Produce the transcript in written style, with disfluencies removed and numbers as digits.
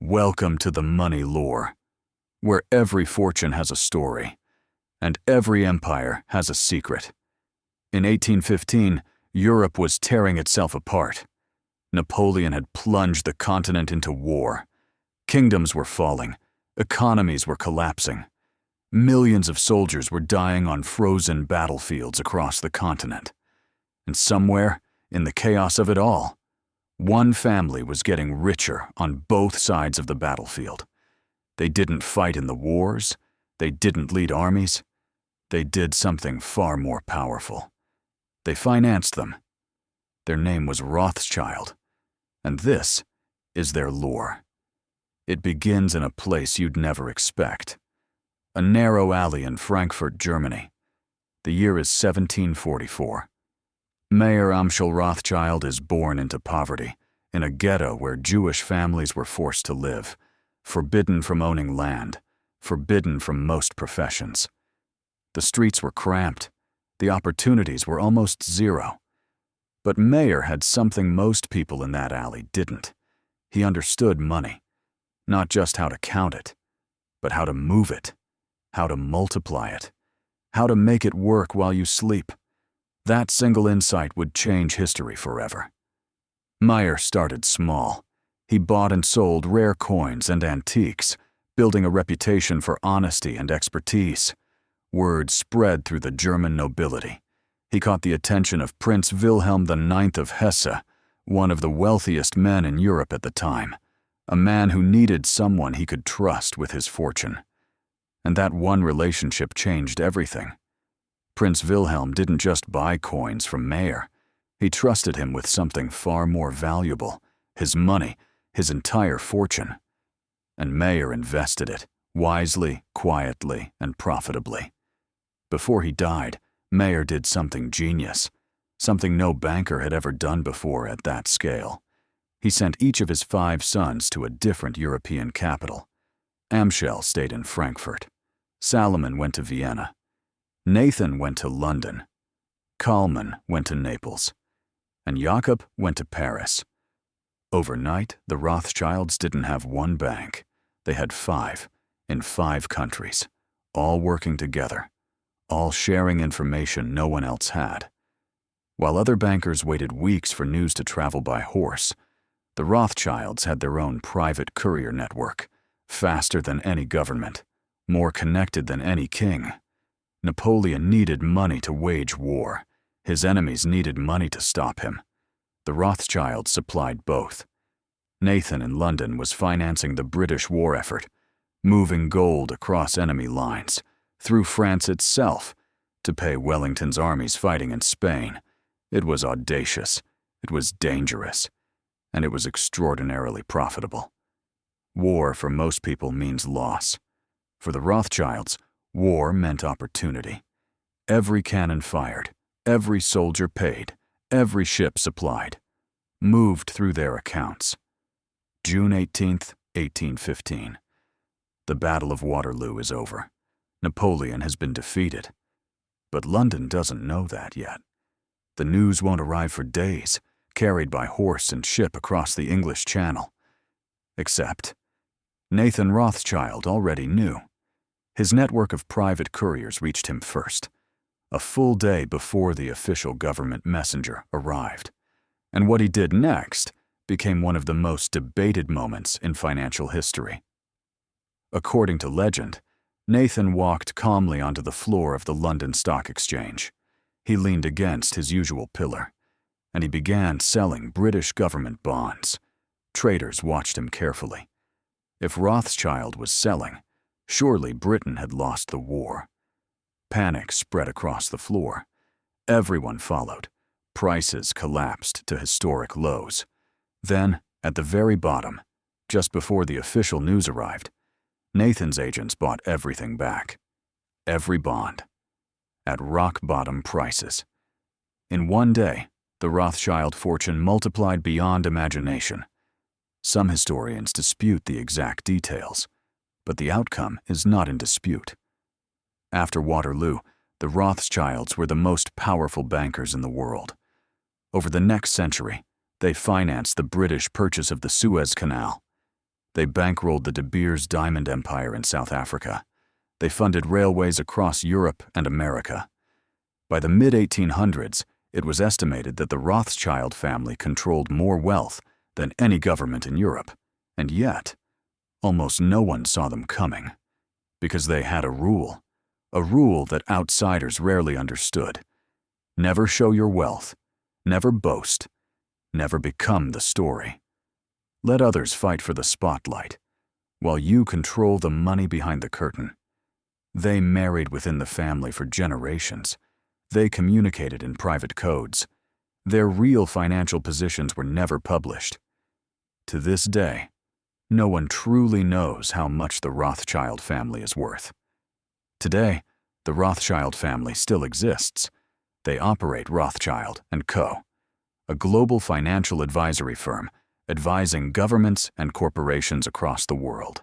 Welcome to the money lore, where every fortune has a story, and every empire has a secret. In 1815, Europe was tearing itself apart. Napoleon had plunged the continent into war. Kingdoms were falling, economies were collapsing. Millions of soldiers were dying on frozen battlefields across the continent. And somewhere, in the chaos of it all, one family was getting richer on both sides of the battlefield. They didn't fight in the wars, they didn't lead armies, they did something far more powerful. They financed them. Their name was Rothschild, and this is their lore. It begins in a place you'd never expect. A narrow alley in Frankfurt, Germany. The year is 1744. Mayer Amschel Rothschild is born into poverty, in a ghetto where Jewish families were forced to live, forbidden from owning land, forbidden from most professions. The streets were cramped, the opportunities were almost zero. But Mayer had something most people in that alley didn't. He understood money, not just how to count it, but how to move it, how to multiply it, how to make it work while you sleep. That single insight would change history forever. Mayer started small. He bought and sold rare coins and antiques, building a reputation for honesty and expertise. Word spread through the German nobility. He caught the attention of Prince Wilhelm IX of Hesse, one of the wealthiest men in Europe at the time, a man who needed someone he could trust with his fortune. And that one relationship changed everything. Prince Wilhelm didn't just buy coins from Mayer. He trusted him with something far more valuable, his money, his entire fortune. And Mayer invested it, wisely, quietly, and profitably. Before he died, Mayer did something genius, something no banker had ever done before at that scale. He sent each of his 5 sons to a different European capital. Amschel stayed in Frankfurt. Salomon went to Vienna. Nathan went to London. Kalman went to Naples. And Jakob went to Paris. Overnight, the Rothschilds didn't have one bank. They had 5, in 5 countries, all working together, all sharing information no one else had. While other bankers waited weeks for news to travel by horse, the Rothschilds had their own private courier network, faster than any government, more connected than any king. Napoleon needed money to wage war. His enemies needed money to stop him. The Rothschilds supplied both. Nathan in London was financing the British war effort, moving gold across enemy lines, through France itself, to pay Wellington's armies fighting in Spain. It was audacious, it was dangerous, and it was extraordinarily profitable. War for most people means loss. For the Rothschilds, war meant opportunity. Every cannon fired, every soldier paid, every ship supplied, moved through their accounts. June 18th, 1815. The Battle of Waterloo is over. Napoleon has been defeated. But London doesn't know that yet. The news won't arrive for days, carried by horse and ship across the English Channel. Except, Nathan Rothschild already knew. His network of private couriers reached him first, a full day before the official government messenger arrived. And what he did next became one of the most debated moments in financial history. According to legend, Nathan walked calmly onto the floor of the London Stock Exchange. He leaned against his usual pillar, and he began selling British government bonds. Traders watched him carefully. If Rothschild was selling, surely Britain had lost the war. Panic spread across the floor. Everyone followed. Prices collapsed to historic lows. Then, at the very bottom, just before the official news arrived, Nathan's agents bought everything back. Every bond. At rock-bottom prices. In one day, the Rothschild fortune multiplied beyond imagination. Some historians dispute the exact details, but the outcome is not in dispute. After Waterloo, the Rothschilds were the most powerful bankers in the world. Over the next century, they financed the British purchase of the Suez Canal. They bankrolled the De Beers diamond empire in South Africa. They funded railways across Europe and America. By the mid-1800s, it was estimated that the Rothschild family controlled more wealth than any government in Europe, and yet, almost no one saw them coming, because they had a rule that outsiders rarely understood. Never show your wealth, never boast, never become the story. Let others fight for the spotlight, while you control the money behind the curtain. They married within the family for generations. They communicated in private codes. Their real financial positions were never published. To this day, no one truly knows how much the Rothschild family is worth. Today, the Rothschild family still exists. They operate Rothschild & Co., a global financial advisory firm advising governments and corporations across the world.